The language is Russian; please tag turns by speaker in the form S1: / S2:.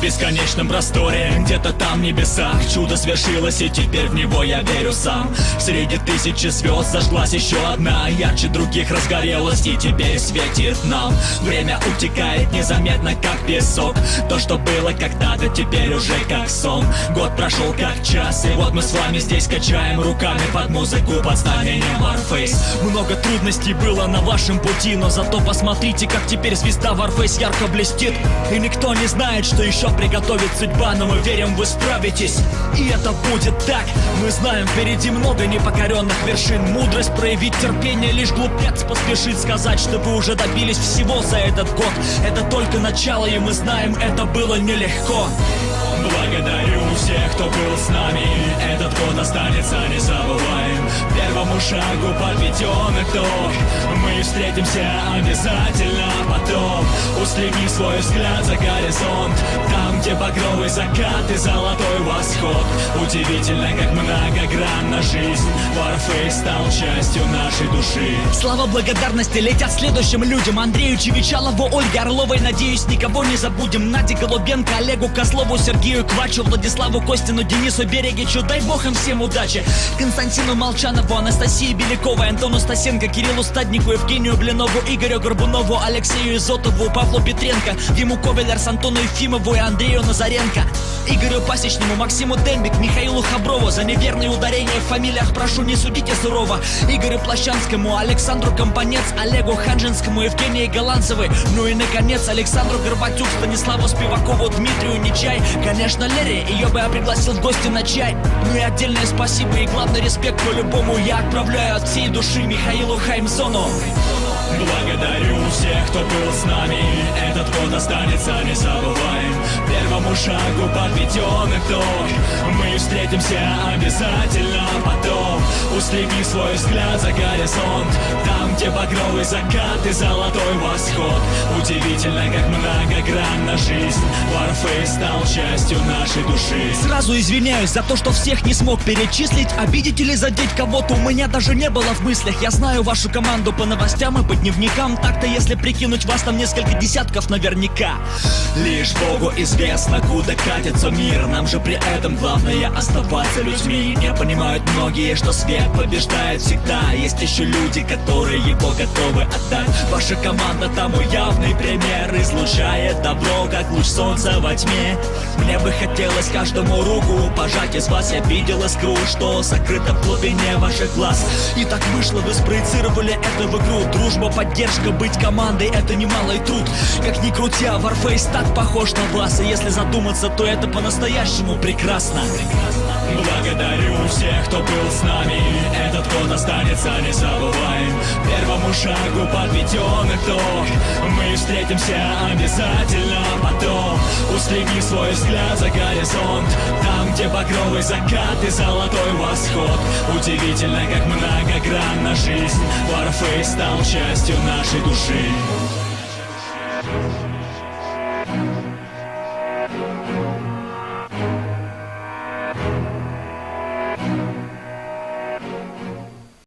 S1: бесконечном просторе, где-то там в небесах чудо свершилось, и теперь в него я верю сам. Среди тысячи звезд зажглась еще одна, ярче других разгорелась и теперь светит нам. Время утекает незаметно, как песок. То, что было когда-то, теперь уже как сон. Год прошел как час, и вот мы с вами здесь качаем руками под музыку, под знамением Warface. Много трудностей было на вашем пути, но зато посмотрите, как теперь звезда Warface ярко блестит. И никто не знает, что еще приготовит судьба, но мы верим, вы справитесь, и это будет так. Мы знаем, впереди много непокоренных вершин. Мудрость проявить терпение, лишь глупец поспешит сказать, что вы уже добились всего за этот год. Это только начало, и мы знаем, это было нелегко. Благодарю всех, кто был с нами, этот год останется незабываем. Первому шагу подведен итог, мы встретимся обязательно потом. Устреми свой взгляд за горизонт, там, где багровый закат и золотой восход. Удивительно, как многогранна жизнь, Warface стал частью нашей души. Слава благодарности летят следующим людям: Андрею Чевичалову, Ольге Орловой, надеюсь, никого не забудем. Наде Голубенко, Олегу Козлову, Сергею Квачу, Владиславу Костину, Денису Берегичу, дай бог им всем удачи. Константину Молчанову, Анастасии Беляковой, Антону Стасенко, Кириллу Стаднику, Евгению Блинову, Игорю Горбунову, Алексею Изотову, Павлу Петренко, Диму Ковелерс, Антону Ефимову и Андрею Назаренко, Игорю Пасечному, Максиму Дембик, Михаилу Хаброву. За неверные ударения в фамилиях прошу, не судите сурово. Игорю Плащанскому, Александру Компанец, Олегу Ханжинскому, Евгении Голландцевой. Ну и наконец Александру Горбатюк, Станиславу Спивакову, Дмитрию Нечай. Конечно, Лере, ее бы я пригласил в гости на чай. Ну и отдельное спасибо и главный респект по-любому я отправляю от всей души Михаилу Хаймзону. Благодарю всех, кто был с нами, этот год останется незабываем. Первому шагу подведен итог, мы встретимся обязательно потом. Устреми свой взгляд за горизонт, там, где багровый закат и золотой восход. Удивительно, как многогранна жизнь, Warface стал частью нашей души. Сразу извиняюсь за то, что всех не смог перечислить. Обидеть или задеть кого-то у меня даже не было в мыслях. Я знаю вашу команду по новостям и по дневникам, так-то если прикинуть, вас там несколько десятков наверняка. Лишь Богу известно, куда катится мир, нам же при этом главное оставаться людьми. Не понимают многие, что свет побеждает всегда. Есть еще люди, которые его готовы отдать. Ваша команда тому явный пример, излучает добро, как луч солнца во тьме. Мне бы хотелось каждому руку пожать, из вас я видел искру, что сокрыто в глубине ваших глаз. И так вышло, вы спроецировали это в игру. Дружба, поддержка, быть командой — это немалый труд. Как ни крути, Warface так похож на вас, и если задуматься, то это по-настоящему прекрасно. Благодарю всех, кто был с нами, этот год останется незабываем. Первому шагу подведен итог, мы встретимся обязательно потом. Устреми свой взгляд за горизонт, там, где багровый закат и золотой восход. Удивительно, как многогранна жизнь, Warface стал частью нашей души.